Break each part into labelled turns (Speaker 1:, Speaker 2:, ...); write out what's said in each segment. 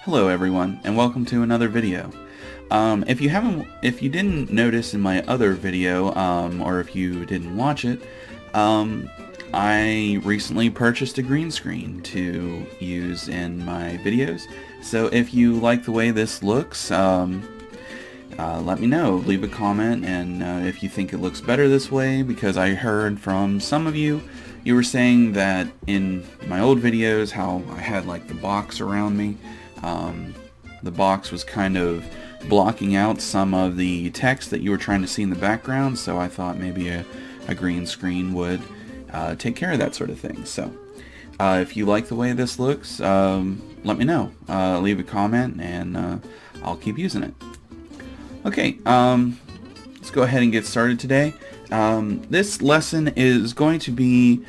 Speaker 1: Hello everyone, and welcome to another video. If you didn't notice in my other video, or if you didn't watch it, I recently purchased a green screen to use in my videos. So if you like the way this looks, let me know. Leave a comment, and if you think it looks better this way, because I heard from some of you, you were saying that in my old videos how I had like the box around me. The box was kind of blocking out some of the text that you were trying to see in the background, so I thought maybe a green screen would take care of that sort of thing. So if you like the way this looks, let me know. Leave a comment, and I'll keep using it. Okay, let's go ahead and get started today. This lesson is going to be,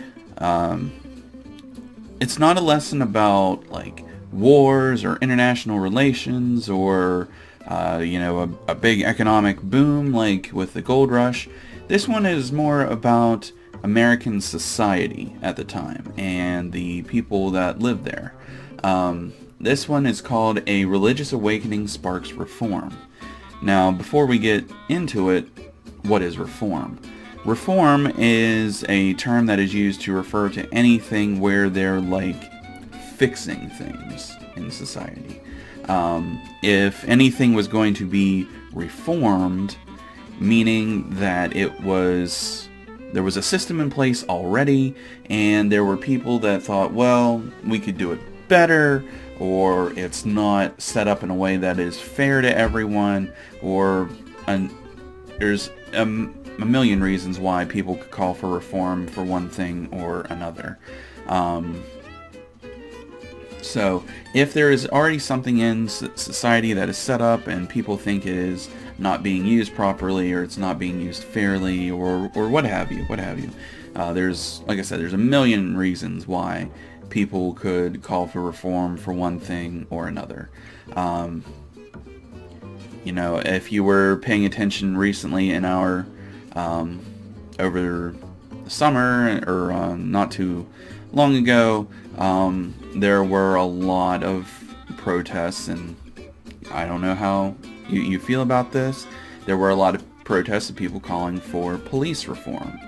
Speaker 1: it's not a lesson about like wars or international relations or a big economic boom like with the gold rush. This one is more about American society at the time and the people that lived there. This one is called A Religious Awakening Sparks Reform. Now, before we get into it, what is reform? Reform is a term that is used to refer to anything where they're like fixing things in society. If anything was going to be reformed, meaning that there was a system in place already, and there were people that thought, well, we could do it better, or it's not set up in a way that is fair to everyone, or there's a million reasons why people could call for reform for one thing or another. So if there is already something in society that is set up and people think it is not being used properly, or it's not being used fairly, or what have you, there's, like I said, there's a million reasons why people could call for reform for one thing or another. If you were paying attention recently in our over the summer, or not too long ago, there were a lot of protests, and I don't know how you feel about this. There were a lot of protests of people calling for police reform.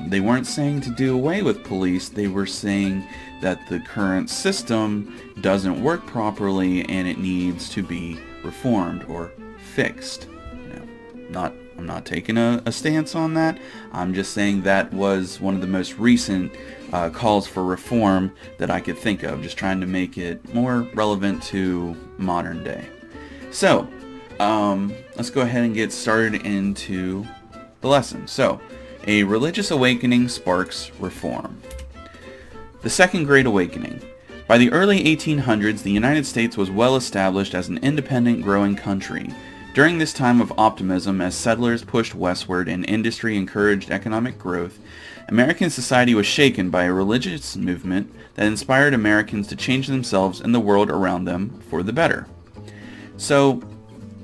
Speaker 1: They weren't saying to do away with police. They were saying that the current system doesn't work properly and it needs to be reformed or fixed. I'm not taking a stance on that. I'm just saying that was one of the most recent calls for reform that I could think of, just trying to make it more relevant to modern day. So, let's go ahead and get started into the lesson. So, A Religious Awakening Sparks Reform. The Second Great Awakening. By the early 1800s, the United States was well established as an independent, growing country. During this time of optimism, as settlers pushed westward and industry encouraged economic growth, American society was shaken by a religious movement that inspired Americans to change themselves and the world around them for the better. So,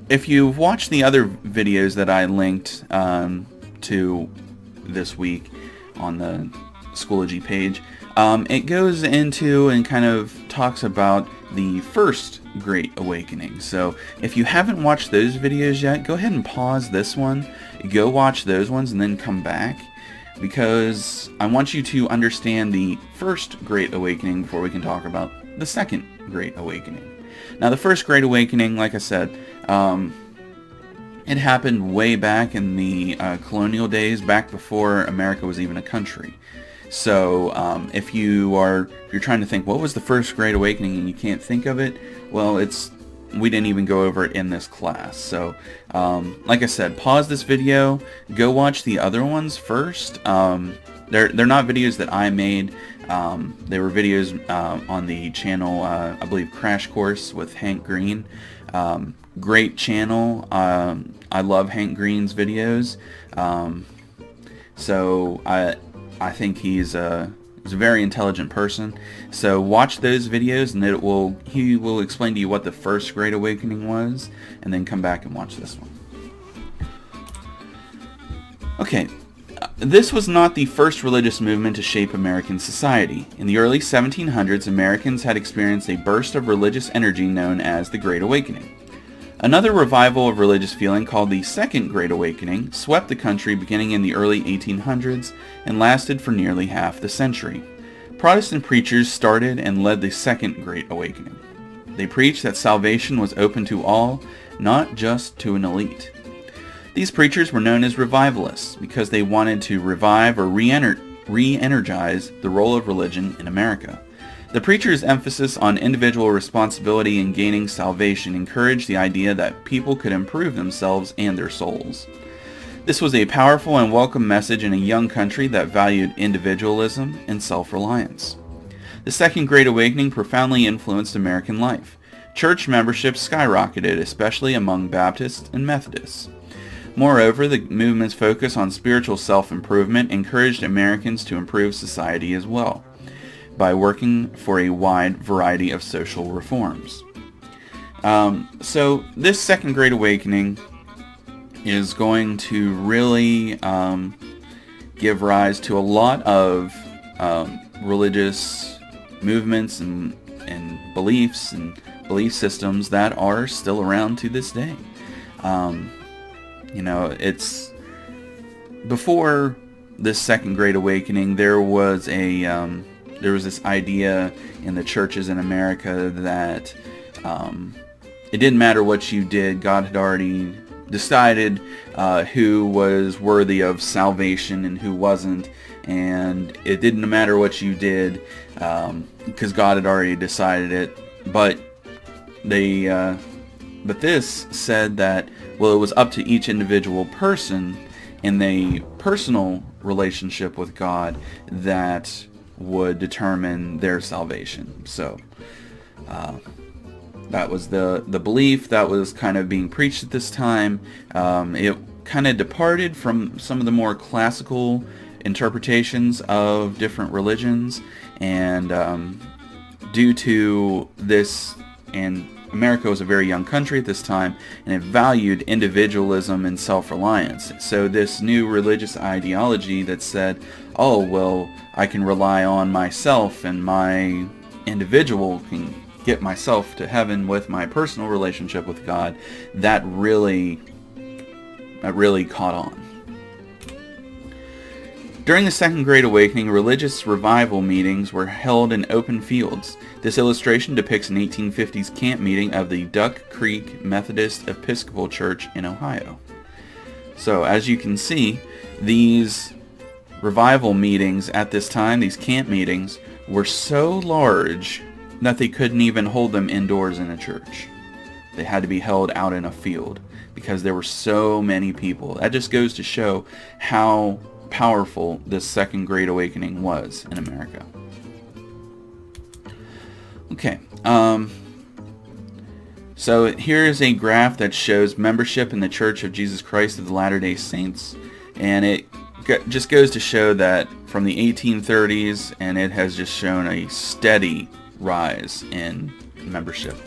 Speaker 1: if you've watched the other videos that I linked to this week on the Schoology page, it goes into and kind of talks about the First Great Awakening. So if you haven't watched those videos yet, go ahead and pause this one, go watch those ones, and then come back, because I want you to understand the First Great Awakening before we can talk about the Second Great Awakening. Now, the First Great Awakening, like I said, it happened way back in the colonial days, back before America was even a country. So if you're trying to think, what was the First Great Awakening, and you can't think of it, well, we didn't even go over it in this class. So like I said, pause this video, go watch the other ones first. They're not videos that I made. They were videos on the channel, I believe, Crash Course with Hank Green. Great channel. I love Hank Green's videos. So I think he's a very intelligent person. So watch those videos, and he will explain to you what the First Great Awakening was, and then come back and watch this one. Okay, This was not the first religious movement to shape American society. In the early 1700s, Americans had experienced a burst of religious energy known as the Great Awakening. Another revival of religious feeling called the Second Great Awakening swept the country beginning in the early 1800s and lasted for nearly half the century. Protestant preachers started and led the Second Great Awakening. They preached that salvation was open to all, not just to an elite. These preachers were known as revivalists because they wanted to revive or re-energize the role of religion in America. The preachers' emphasis on individual responsibility in gaining salvation encouraged the idea that people could improve themselves and their souls. This was a powerful and welcome message in a young country that valued individualism and self-reliance. The Second Great Awakening profoundly influenced American life. Church membership skyrocketed, especially among Baptists and Methodists. Moreover, the movement's focus on spiritual self-improvement encouraged Americans to improve society as well, by working for a wide variety of social reforms. So this Second Great Awakening is going to really give rise to a lot of religious movements and beliefs and belief systems that are still around to this day. It's before this Second Great Awakening, there was this idea in the churches in America that it didn't matter what you did. God had already decided who was worthy of salvation and who wasn't, and it didn't matter what you did because God had already decided it. But this said that, well, it was up to each individual person in a personal relationship with God that would determine their salvation. So that was the belief that was kind of being preached at this time. It kind of departed from some of the more classical interpretations of different religions, and due to this, and America was a very young country at this time, and it valued individualism and self-reliance. So this new religious ideology that said, oh, well, I can rely on myself and my individual can get myself to heaven with my personal relationship with God, that really caught on. During the Second Great Awakening, religious revival meetings were held in open fields. This illustration depicts an 1850s camp meeting of the Duck Creek Methodist Episcopal Church in Ohio. So, as you can see, these revival meetings at this time, these camp meetings, were so large that they couldn't even hold them indoors in a church. They had to be held out in a field because there were so many people. That just goes to show how powerful this Second Great Awakening was in America. Okay, so here is a graph that shows membership in the Church of Jesus Christ of the Latter-day Saints, and it just goes to show that from the 1830s, and it has just shown a steady rise in membership.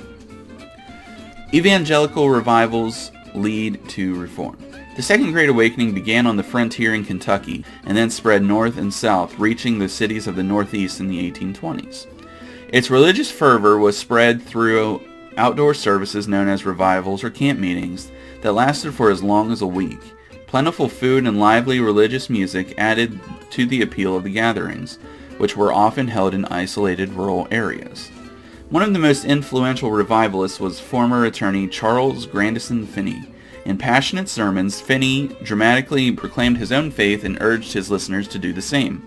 Speaker 1: Evangelical revivals lead to reform. The Second Great Awakening began on the frontier in Kentucky and then spread north and south, reaching the cities of the Northeast in the 1820s. Its religious fervor was spread through outdoor services known as revivals or camp meetings that lasted for as long as a week. Plentiful food and lively religious music added to the appeal of the gatherings, which were often held in isolated rural areas. One of the most influential revivalists was former attorney Charles Grandison Finney. In passionate sermons, Finney dramatically proclaimed his own faith and urged his listeners to do the same.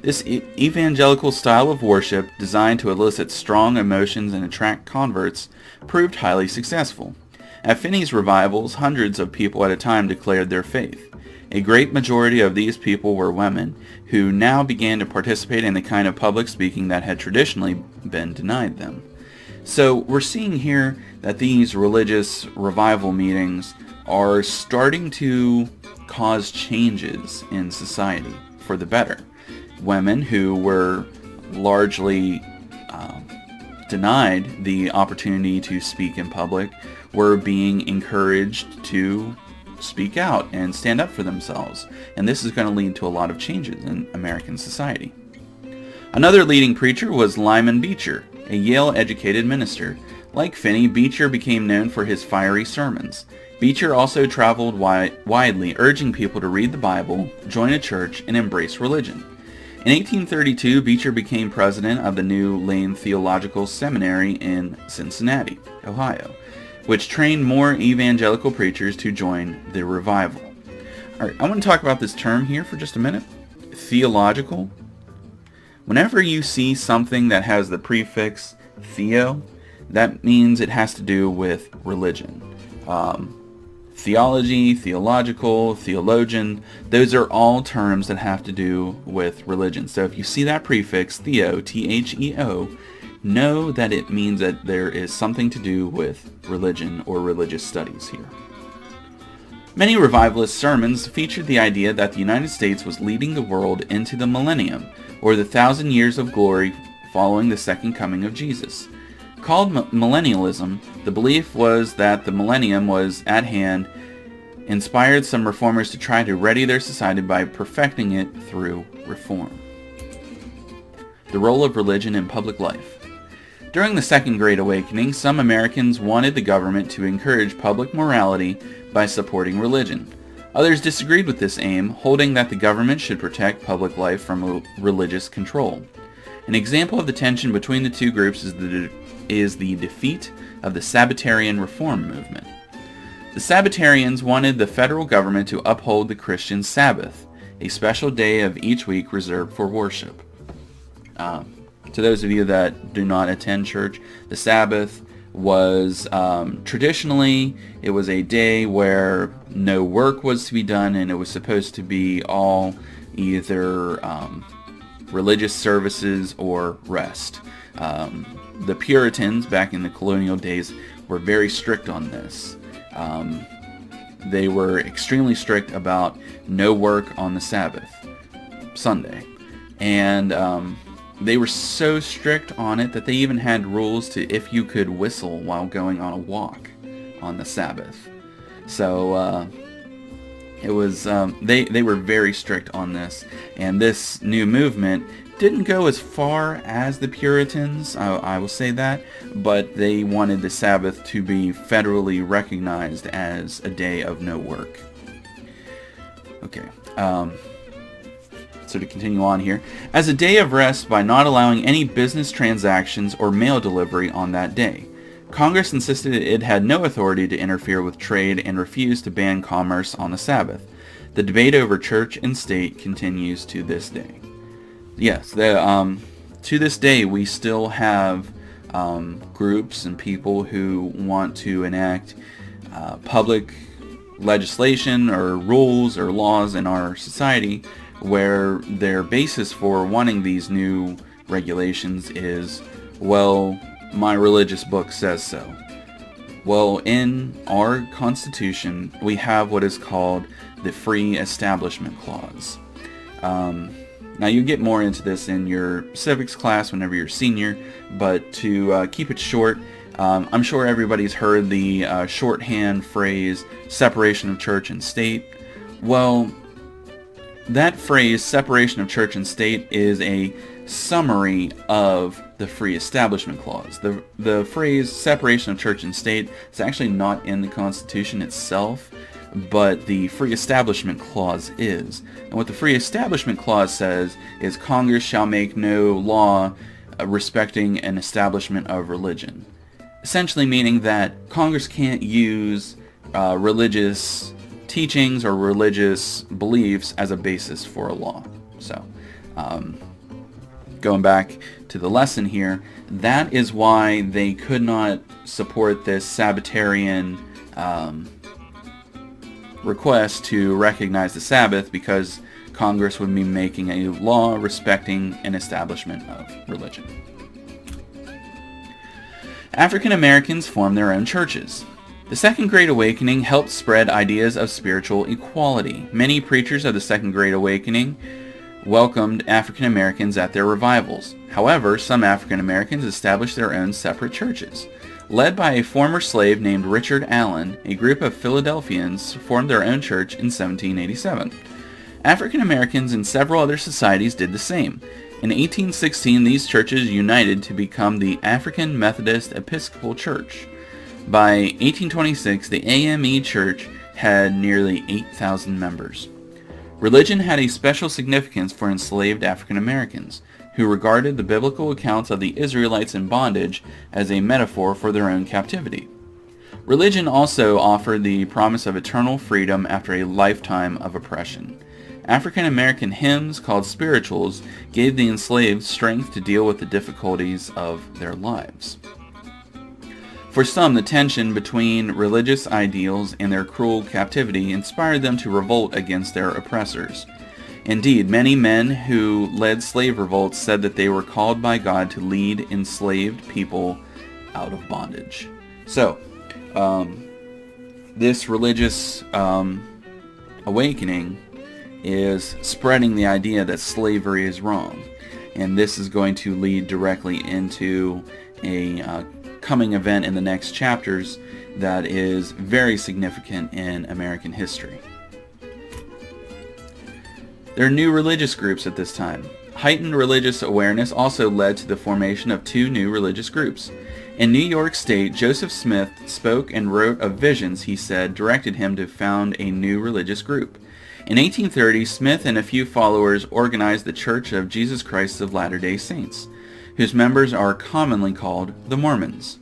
Speaker 1: This evangelical style of worship, designed to elicit strong emotions and attract converts, proved highly successful. At Finney's revivals, hundreds of people at a time declared their faith. A great majority of these people were women, who now began to participate in the kind of public speaking that had traditionally been denied them. So we're seeing here that these religious revival meetings are starting to cause changes in society for the better. Women who were largely denied the opportunity to speak in public were being encouraged to speak out and stand up for themselves. And this is going to lead to a lot of changes in American society. Another leading preacher was Lyman Beecher, a Yale-educated minister. Like Finney, Beecher became known for his fiery sermons. Beecher also traveled widely, urging people to read the Bible, join a church, and embrace religion. In 1832, Beecher became president of the New Lane Theological Seminary in Cincinnati, Ohio, which trained more evangelical preachers to join the revival. All right, I want to talk about this term here for just a minute. Theological. Whenever you see something that has the prefix theo, that means it has to do with religion. Theology, theological, theologian, those are all terms that have to do with religion. So if you see that prefix, theo, T-H-E-O, know that it means that there is something to do with religion or religious studies here. Many revivalist sermons featured the idea that the United States was leading the world into the millennium, or the 1,000 years of glory following the second coming of Jesus. Called millennialism, the belief was that the millennium was at hand, inspired some reformers to try to ready their society by perfecting it through reform. The role of religion in public life. During the Second Great Awakening, some Americans wanted the government to encourage public morality by supporting religion. Others disagreed with this aim, holding that the government should protect public life from religious control. An example of the tension between the two groups is the defeat of the Sabbatarian reform movement. The Sabbatarians wanted the federal government to uphold the Christian Sabbath, a special day of each week reserved for worship. To those of you that do not attend church, the Sabbath was traditionally, it was a day where no work was to be done, and it was supposed to be all either religious services or rest. The Puritans, back in the colonial days, were very strict on this. They were extremely strict about no work on the Sabbath, Sunday. And they were so strict on it that they even had rules to if you could whistle while going on a walk on the Sabbath. So it was they were very strict on this. And this new movement didn't go as far as the Puritans, I will say that, but they wanted the Sabbath to be federally recognized as a day of no work. Okay, so to continue on here, as a day of rest by not allowing any business transactions or mail delivery on that day. Congress insisted it had no authority to interfere with trade and refused to ban commerce on the Sabbath. The debate over church and state continues to this day. Yes, to this day we still have groups and people who want to enact public legislation or rules or laws in our society where their basis for wanting these new regulations is, well, my religious book says so. Well, in our Constitution, we have what is called the Free Establishment Clause. Now, you get more into this in your civics class whenever you're senior, but to keep it short, I'm sure everybody's heard the shorthand phrase, separation of church and state. Well, that phrase, separation of church and state, is a summary of the Free Establishment Clause. The phrase, separation of church and state, is actually not in the Constitution itself, but the Free Establishment Clause is. And what the Free Establishment Clause says is Congress shall make no law respecting an establishment of religion. Essentially meaning that Congress can't use religious teachings or religious beliefs as a basis for a law. So, going back to the lesson here, that is why they could not support this Sabbatarian request to recognize the Sabbath, because Congress would be making a law respecting an establishment of religion. African Americans formed their own churches. The Second Great Awakening helped spread ideas of spiritual equality. Many preachers of the Second Great Awakening welcomed African Americans at their revivals. However, some African Americans established their own separate churches. Led by a former slave named Richard Allen, a group of Philadelphians formed their own church in 1787. African Americans in several other societies did the same. In 1816, these churches united to become the African Methodist Episcopal Church. By 1826, the AME Church had nearly 8,000 members. Religion had a special significance for enslaved African Americans, who regarded the biblical accounts of the Israelites in bondage as a metaphor for their own captivity. Religion also offered the promise of eternal freedom after a lifetime of oppression. African American hymns, called spirituals, gave the enslaved strength to deal with the difficulties of their lives. For some, the tension between religious ideals and their cruel captivity inspired them to revolt against their oppressors. Indeed, many men who led slave revolts said that they were called by God to lead enslaved people out of bondage. So, this religious awakening is spreading the idea that slavery is wrong. And this is going to lead directly into a coming event in the next chapters that is very significant in American history. There are new religious groups at this time. Heightened religious awareness also led to the formation of two new religious groups. In New York State, Joseph Smith spoke and wrote of visions he said directed him to found a new religious group. In 1830, Smith and a few followers organized the Church of Jesus Christ of Latter-day Saints, whose members are commonly called the Mormons.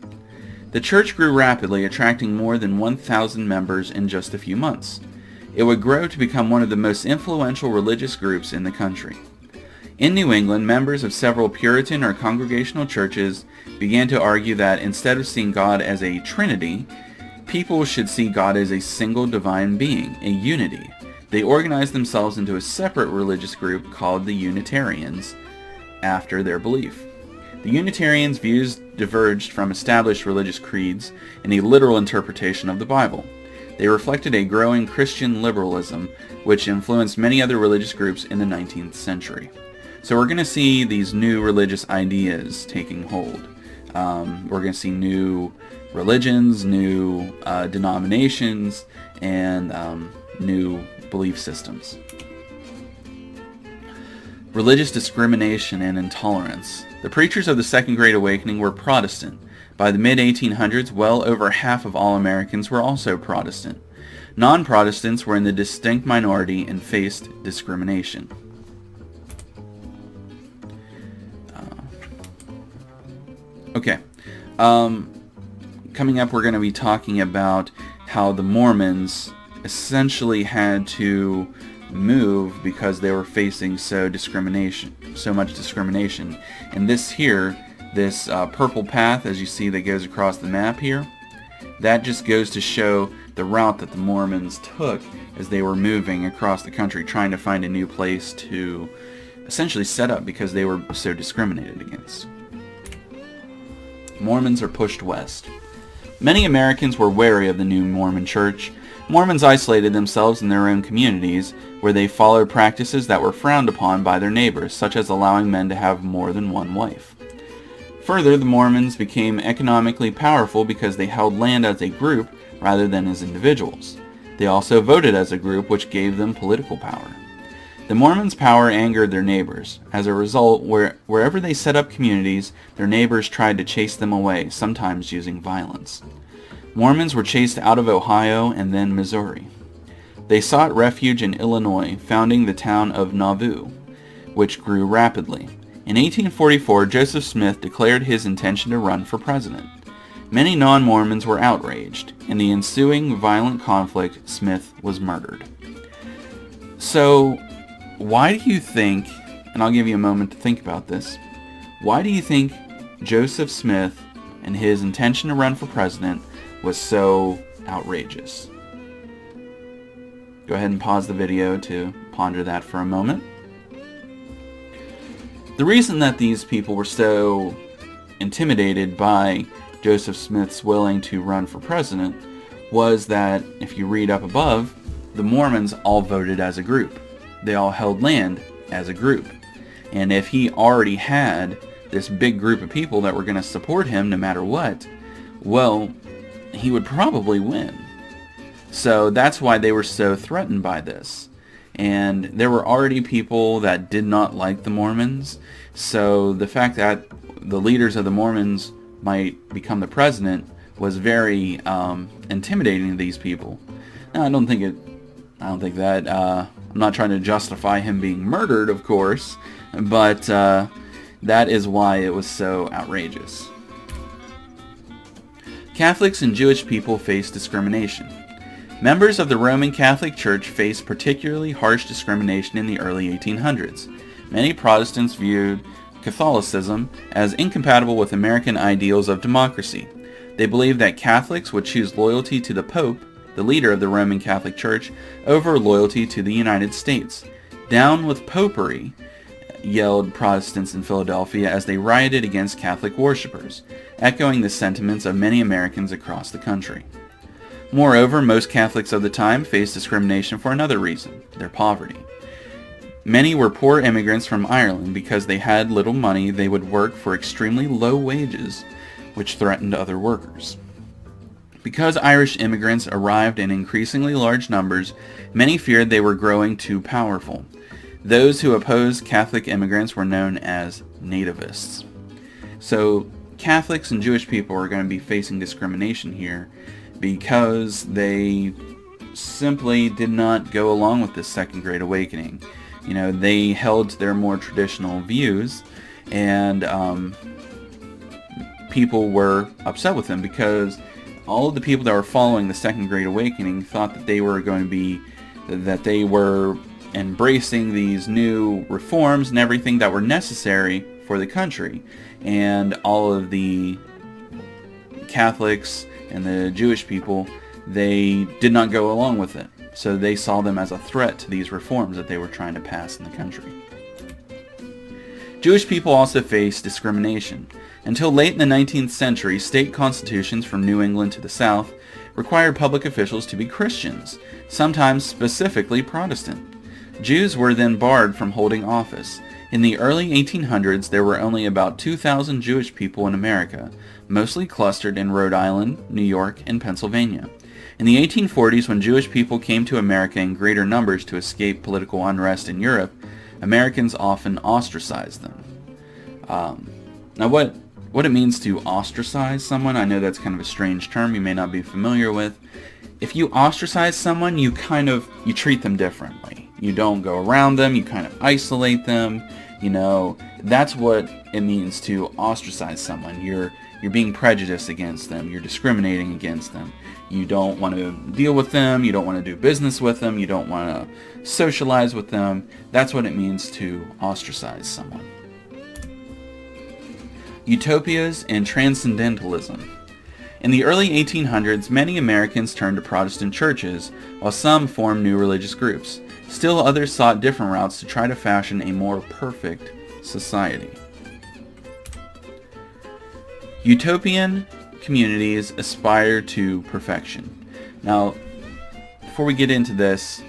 Speaker 1: The church grew rapidly, attracting more than 1,000 members in just a few months. It would grow to become one of the most influential religious groups in the country. In New England, members of several Puritan or Congregational churches began to argue that instead of seeing God as a trinity, people should see God as a single divine being, a unity. They organized themselves into a separate religious group called the Unitarians after their belief. The Unitarians' views diverged from established religious creeds in a literal interpretation of the Bible. They reflected a growing Christian liberalism, which influenced many other religious groups in the 19th century. So we're going to see these new religious ideas taking hold. We're going to see new religions, new denominations, and new belief systems. Religious discrimination and intolerance. The preachers of the Second Great Awakening were Protestant. By the mid-1800s, well over half of all Americans were also Protestant. Non-Protestants were in the distinct minority and faced discrimination. Coming up, we're going to be talking about how the Mormons essentially had to move because they were facing so much discrimination. And this purple path, as you see, that goes across the map here, that just goes to show the route that the Mormons took as they were moving across the country, trying to find a new place to essentially set up because they were so discriminated against. Mormons are pushed west. Many Americans were wary of the new Mormon church. Mormons isolated themselves in their own communities, where they followed practices that were frowned upon by their neighbors, such as allowing men to have more than one wife. Further, the Mormons became economically powerful because they held land as a group rather than as individuals. They also voted as a group, which gave them political power. The Mormons' power angered their neighbors. As a result, wherever they set up communities, their neighbors tried to chase them away, sometimes using violence. Mormons were chased out of Ohio and then Missouri. They sought refuge in Illinois, founding the town of Nauvoo, which grew rapidly. In 1844, Joseph Smith declared his intention to run for president. Many non-Mormons were outraged. In the ensuing violent conflict, Smith was murdered. So, why do you think, and I'll give you a moment to think about this, why do you think Joseph Smith and his intention to run for president was so outrageous? Go ahead and pause the video to ponder that for a moment. The reason that these people were so intimidated by Joseph Smith's willing to run for president was that, if you read up above, the Mormons all voted as a group. They all held land as a group. And if he already had this big group of people that were going to support him no matter what, well, he would probably win. So that's why they were so threatened by this. And there were already people that did not like the Mormons. So the fact that the leaders of the Mormons might become the president was very intimidating to these people. Now, I'm not trying to justify him being murdered, of course, but that is why it was so outrageous. Catholics and Jewish people face discrimination. Members of the Roman Catholic Church faced particularly harsh discrimination in the early 1800s. Many Protestants viewed Catholicism as incompatible with American ideals of democracy. They believed that Catholics would choose loyalty to the Pope, the leader of the Roman Catholic Church, over loyalty to the United States. "Down with popery," yelled Protestants in Philadelphia as they rioted against Catholic worshippers, echoing the sentiments of many Americans across the country. Moreover, most Catholics of the time faced discrimination for another reason: their poverty. Many were poor immigrants from Ireland. Because they had little money, they would work for extremely low wages, which threatened other workers. Because Irish immigrants arrived in increasingly large numbers, many feared they were growing too powerful. Those who opposed Catholic immigrants were known as nativists. So Catholics and Jewish people are going to be facing discrimination here because they simply did not go along with this Second Great Awakening. You know, they held to their more traditional views, and people were upset with them because all of the people that were following the Second Great Awakening thought that they were embracing these new reforms and everything that were necessary for the country. And all of the Catholics and the Jewish people, they did not go along with it. So they saw them as a threat to these reforms that they were trying to pass in the country. Jewish people also faced discrimination. Until late in the 19th century, state constitutions from New England to the South required public officials to be Christians, sometimes specifically Protestant. Jews were then barred from holding office. In the early 1800s, there were only about 2,000 Jewish people in America, mostly clustered in Rhode Island, New York, and Pennsylvania. In the 1840s, when Jewish people came to America in greater numbers to escape political unrest in Europe, Americans often ostracized them. Now what it means to ostracize someone, I know that's kind of a strange term you may not be familiar with. If you ostracize someone, you treat them differently. You don't go around them, you kind of isolate them. You know, that's what it means to ostracize someone. You're being prejudiced against them. You're discriminating against them. You don't want to deal with them. You don't want to do business with them. You don't want to socialize with them. That's what it means to ostracize someone. Utopias and Transcendentalism. In the early 1800s, many Americans turned to Protestant churches, while some formed new religious groups. Still others sought different routes to try to fashion a more perfect society. Utopian communities aspire to perfection. Now, before we get into this,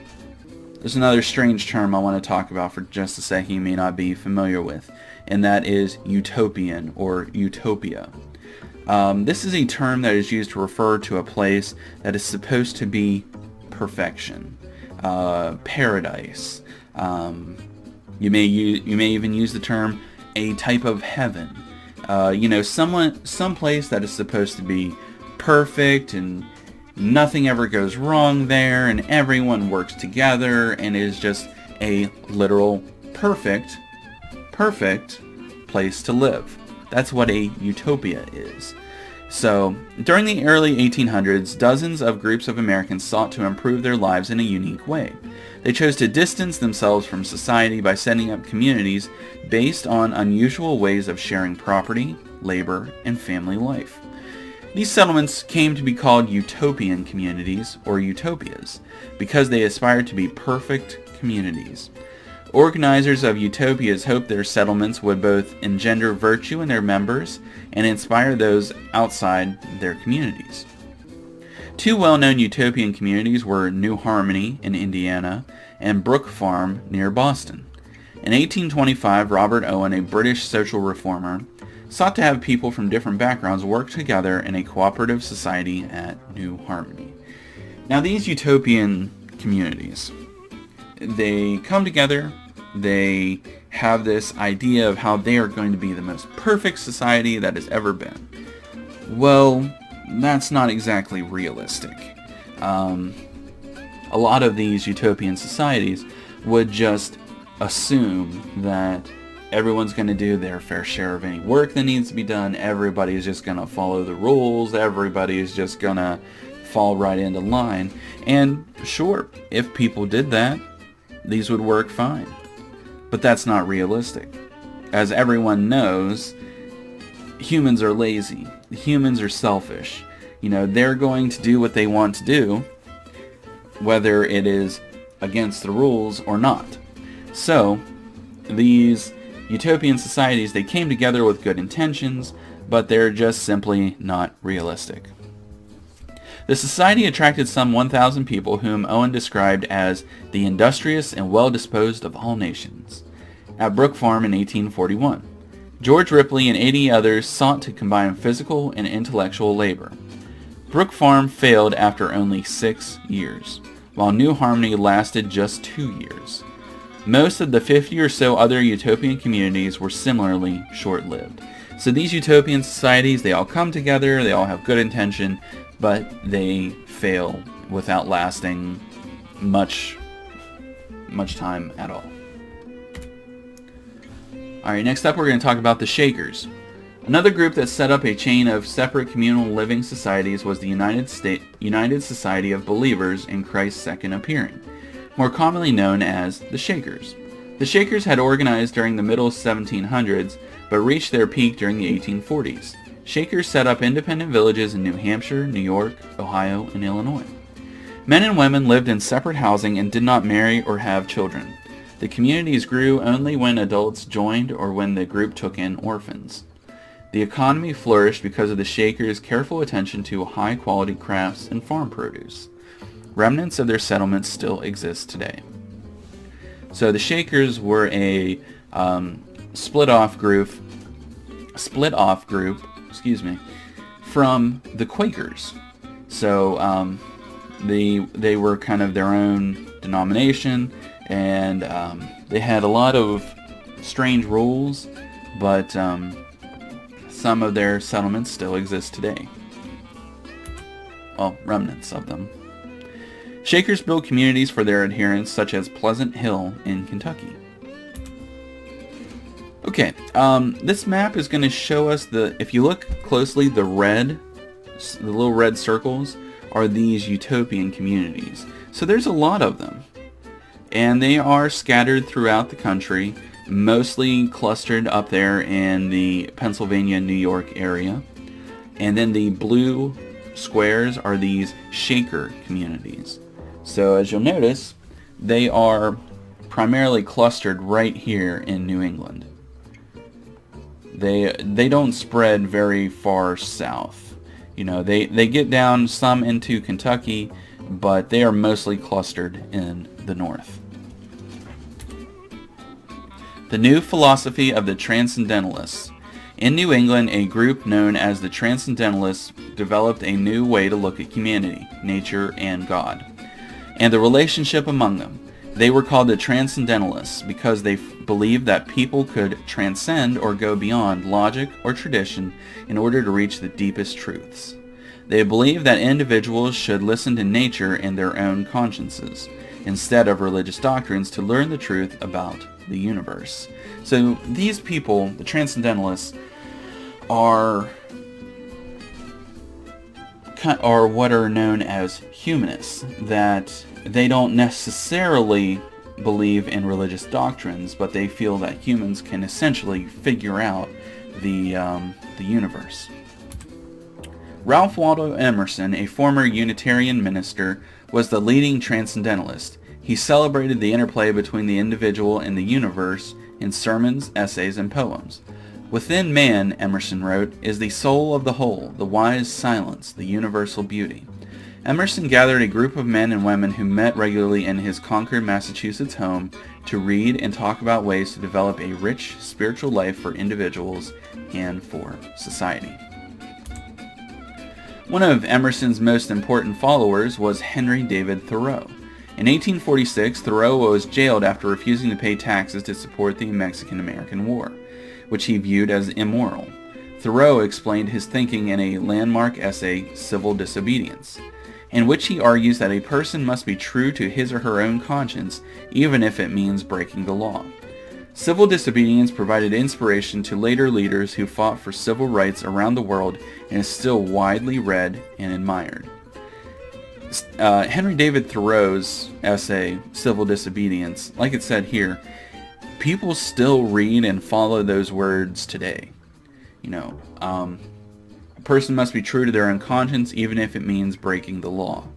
Speaker 1: there's another strange term I want to talk about for just a second you may not be familiar with, and that is utopian or utopia. This is a term that is used to refer to a place that is supposed to be perfection, paradise. You may even use the term a type of heaven. Some place that is supposed to be perfect and nothing ever goes wrong there, and everyone works together, and it is just a literal perfect place to live. That's what a utopia is. So, during the early 1800s, dozens of groups of Americans sought to improve their lives in a unique way. They chose to distance themselves from society by setting up communities based on unusual ways of sharing property, labor, and family life. These settlements came to be called utopian communities, or utopias, because they aspired to be perfect communities. Organizers of utopias hoped their settlements would both engender virtue in their members and inspire those outside their communities. Two well-known utopian communities were New Harmony in Indiana and Brook Farm near Boston. In 1825, Robert Owen, a British social reformer, sought to have people from different backgrounds work together in a cooperative society at New Harmony. Now, these utopian communities, they come together, they have this idea of how they are going to be the most perfect society that has ever been. Well, that's not exactly realistic. A lot of these utopian societies would just assume that everyone's going to do their fair share of any work that needs to be done. Everybody is just going to follow the rules. Everybody is just going to fall right into line. And sure, if people did that, these would work fine. But that's not realistic. As everyone knows, humans are lazy. Humans are selfish. They're going to do what they want to do, whether it is against the rules or not. So, these utopian societies, they came together with good intentions, but they're just simply not realistic. The society attracted some 1,000 people whom Owen described as the industrious and well-disposed of all nations. At Brook Farm in 1841, George Ripley and 80 others sought to combine physical and intellectual labor. Brook Farm failed after only 6 years, while New Harmony lasted just 2 years. Most of the 50 or so other utopian communities were similarly short-lived. So these utopian societies, they all come together, they all have good intention, but they fail without lasting much time at all. Alright, next up we're going to talk about the Shakers. Another group that set up a chain of separate communal living societies was the United Society of Believers in Christ's Second Appearing, more commonly known as the Shakers. The Shakers had organized during the middle 1700s, but reached their peak during the 1840s. Shakers set up independent villages in New Hampshire, New York, Ohio, and Illinois. Men and women lived in separate housing and did not marry or have children. The communities grew only when adults joined or when the group took in orphans. The economy flourished because of the Shakers' careful attention to high-quality crafts and farm produce. Remnants of their settlements still exist today. So the Shakers were a split-off group, from the Quakers. So they were kind of their own denomination, and they had a lot of strange rules, but some of their settlements still exist today. Well, remnants of them. Shakers built communities for their adherents, such as Pleasant Hill in Kentucky. Okay, this map is going to show us if you look closely, the little red circles are these utopian communities. So there's a lot of them. And they are scattered throughout the country, mostly clustered up there in the Pennsylvania, New York area. And then the blue squares are these Shaker communities. So as you'll notice, they are primarily clustered right here in New England. They don't spread very far south. They get down some into Kentucky, but they are mostly clustered in the north. The new philosophy of the Transcendentalists. In New England, a group known as the Transcendentalists developed a new way to look at humanity, nature, and God, and the relationship among them. They were called the Transcendentalists because they believed that people could transcend or go beyond logic or tradition in order to reach the deepest truths. They believed that individuals should listen to nature and their own consciences, instead of religious doctrines, to learn the truth about the universe. So these people, the Transcendentalists, are what are known as humanists, that they don't necessarily believe in religious doctrines, but they feel that humans can essentially figure out the universe. Ralph Waldo Emerson, a former Unitarian minister, was the leading Transcendentalist. He celebrated the interplay between the individual and the universe in sermons, essays, and poems. Within man, Emerson wrote, is the soul of the whole, the wise silence, the universal beauty. Emerson gathered a group of men and women who met regularly in his Concord, Massachusetts home to read and talk about ways to develop a rich spiritual life for individuals and for society. One of Emerson's most important followers was Henry David Thoreau. In 1846, Thoreau was jailed after refusing to pay taxes to support the Mexican-American War, which he viewed as immoral. Thoreau explained his thinking in a landmark essay, Civil Disobedience, in which he argues that a person must be true to his or her own conscience, even if it means breaking the law. Civil Disobedience provided inspiration to later leaders who fought for civil rights around the world and is still widely read and admired. Henry David Thoreau's essay, Civil Disobedience, like it said here, people still read and follow those words today. A person must be true to their own conscience, even if it means breaking the law.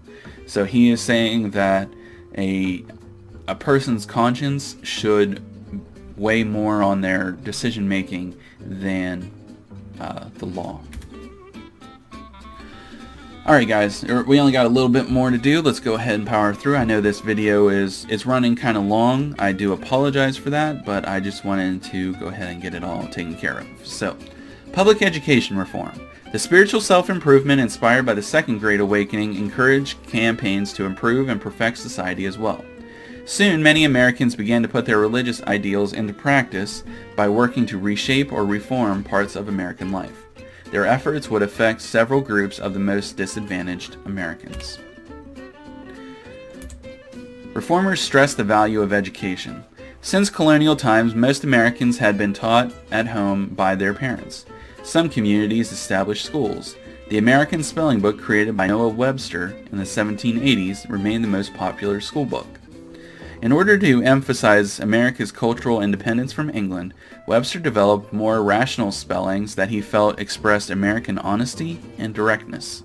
Speaker 1: So he is saying that a person's conscience should weigh more on their decision making than the law. Alright guys, we only got a little bit more to do. Let's go ahead and power through. I know this video it's running kind of long. I do apologize for that, but I just wanted to go ahead and get it all taken care of. So, public education reform. The spiritual self-improvement inspired by the Second Great Awakening encouraged campaigns to improve and perfect society as well. Soon, many Americans began to put their religious ideals into practice by working to reshape or reform parts of American life. Their efforts would affect several groups of the most disadvantaged Americans. Reformers stressed the value of education. Since colonial times, most Americans had been taught at home by their parents. Some communities established schools. The American Spelling Book, created by Noah Webster in the 1780s, remained the most popular school book. In order to emphasize America's cultural independence from England, Webster developed more rational spellings that he felt expressed American honesty and directness.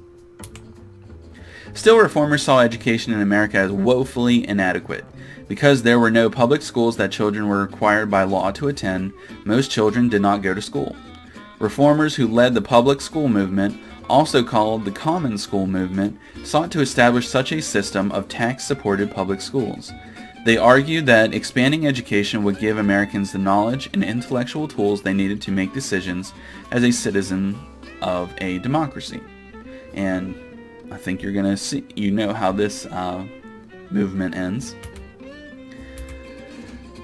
Speaker 1: Still, reformers saw education in America as woefully inadequate. Because there were no public schools that children were required by law to attend, most children did not go to school. Reformers who led the public school movement, also called the Common School movement, sought to establish such a system of tax-supported public schools. They argued that expanding education would give Americans the knowledge and intellectual tools they needed to make decisions as a citizen of a democracy. And I think you're going to see, how this movement ends.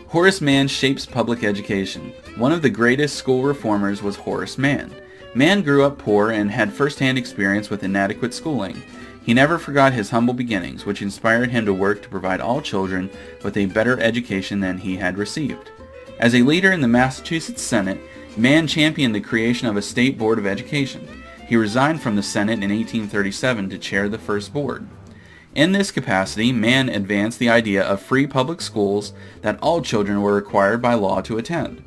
Speaker 1: Horace Mann shapes public education. One of the greatest school reformers was Horace Mann. Mann grew up poor and had first-hand experience with inadequate schooling. He never forgot his humble beginnings, which inspired him to work to provide all children with a better education than he had received. As a leader in the Massachusetts Senate, Mann championed the creation of a state board of education. He resigned from the Senate in 1837 to chair the first board. In this capacity, Mann advanced the idea of free public schools that all children were required by law to attend.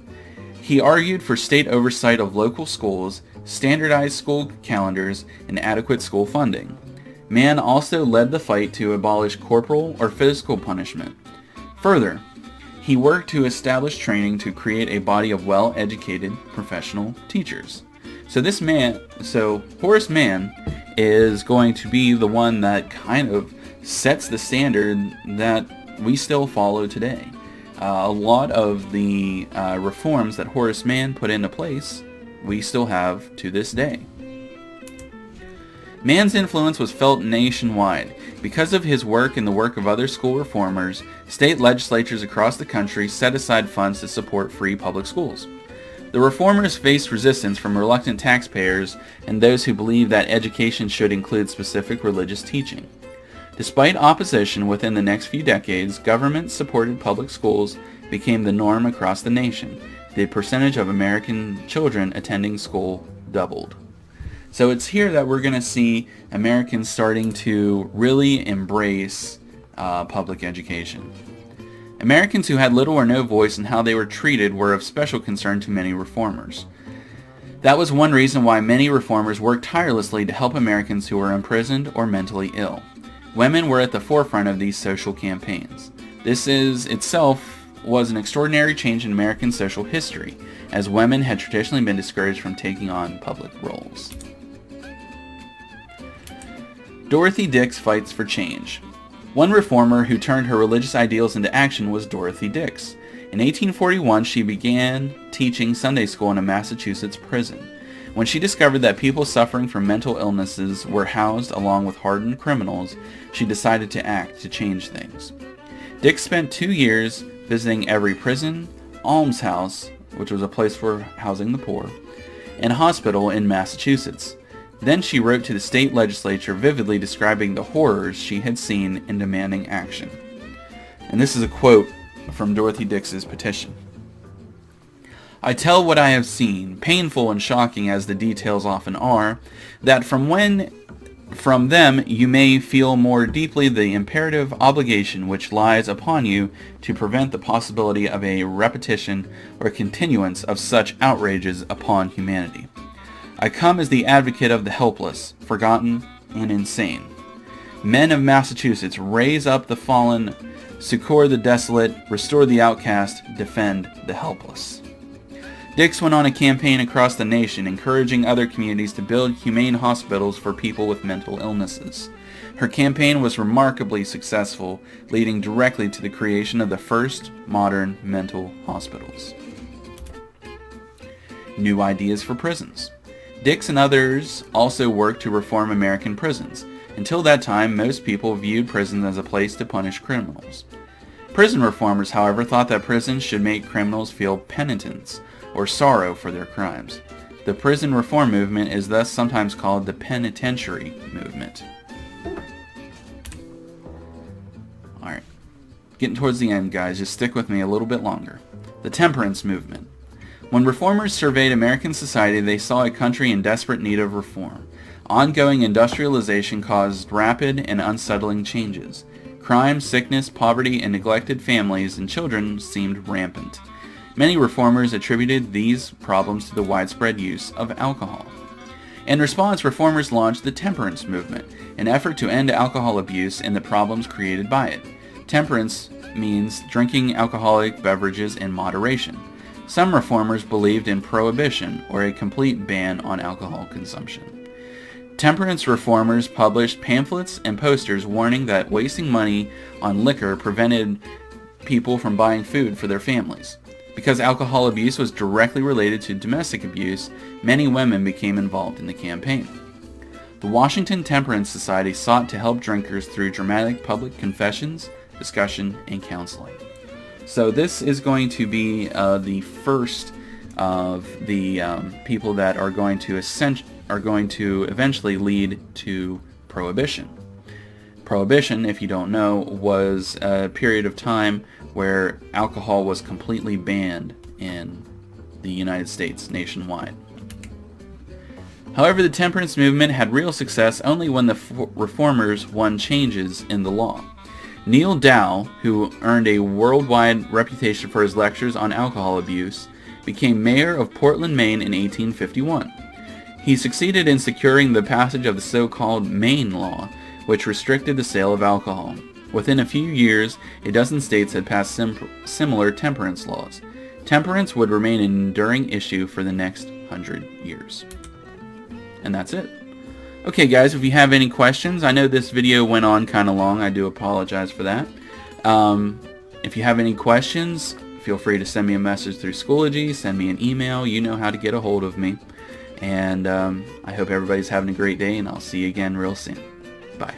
Speaker 1: He argued for state oversight of local schools, standardized school calendars, and adequate school funding. Mann also led the fight to abolish corporal or physical punishment. Further, he worked to establish training to create a body of well-educated professional teachers. So Horace Mann is going to be the one that kind of sets the standard that we still follow today. A lot of the reforms that Horace Mann put into place, we still have to this day. Mann's influence was felt nationwide. Because of his work and the work of other school reformers, state legislatures across the country set aside funds to support free public schools. The reformers faced resistance from reluctant taxpayers and those who believed that education should include specific religious teaching. Despite opposition within the next few decades, government-supported public schools became the norm across the nation. The percentage of American children attending school doubled. So it's here that we're going to see Americans starting to really embrace public education. Americans who had little or no voice in how they were treated were of special concern to many reformers. That was one reason why many reformers worked tirelessly to help Americans who were imprisoned or mentally ill. Women were at the forefront of these social campaigns. This itself was an extraordinary change in American social history, as women had traditionally been discouraged from taking on public roles. Dorothy Dix fights for change. One reformer who turned her religious ideals into action was Dorothy Dix. In 1841, she began teaching Sunday school in a Massachusetts prison. When she discovered that people suffering from mental illnesses were housed along with hardened criminals, she decided to act to change things. Dix spent 2 years visiting every prison, almshouse, which was a place for housing the poor, and hospital in Massachusetts. Then she wrote to the state legislature vividly describing the horrors she had seen and demanding action. And this is a quote from Dorothy Dix's petition. I tell what I have seen, painful and shocking as the details often are, that from them you may feel more deeply the imperative obligation which lies upon you to prevent the possibility of a repetition or continuance of such outrages upon humanity. I come as the advocate of the helpless, forgotten, and insane. Men of Massachusetts, raise up the fallen, succor the desolate, restore the outcast, defend the helpless. Dix went on a campaign across the nation encouraging other communities to build humane hospitals for people with mental illnesses. Her campaign was remarkably successful, leading directly to the creation of the first modern mental hospitals. New ideas for prisons. Dix and others also worked to reform American prisons. Until that time, most people viewed prisons as a place to punish criminals. Prison reformers, however, thought that prisons should make criminals feel penitence or sorrow for their crimes. The prison reform movement is thus sometimes called the penitentiary movement. Alright, getting towards the end, guys. Just stick with me a little bit longer. The temperance movement. When reformers surveyed American society, they saw a country in desperate need of reform. Ongoing industrialization caused rapid and unsettling changes. Crime, sickness, poverty, and neglected families and children seemed rampant. Many reformers attributed these problems to the widespread use of alcohol. In response, reformers launched the temperance movement, an effort to end alcohol abuse and the problems created by it. Temperance means drinking alcoholic beverages in moderation. Some reformers believed in prohibition, or a complete ban on alcohol consumption. Temperance reformers published pamphlets and posters warning that wasting money on liquor prevented people from buying food for their families. Because alcohol abuse was directly related to domestic abuse, many women became involved in the campaign. The Washington Temperance Society sought to help drinkers through dramatic public confessions, discussion, and counseling. So this is going to be the first of the people that are going to eventually lead to prohibition. Prohibition, if you don't know, was a period of time where alcohol was completely banned in the United States nationwide. However, the temperance movement had real success only when the reformers won changes in the law. Neil Dow, who earned a worldwide reputation for his lectures on alcohol abuse, became mayor of Portland, Maine in 1851. He succeeded in securing the passage of the so-called Maine Law, which restricted the sale of alcohol. Within a few years, a dozen states had passed similar temperance laws. Temperance would remain an enduring issue for the next 100 years. And that's it. Okay guys, if you have any questions, I know this video went on kind of long, I do apologize for that. If you have any questions, feel free to send me a message through Schoology, send me an email, you know how to get a hold of me. And I hope everybody's having a great day, and I'll see you again real soon. Bye.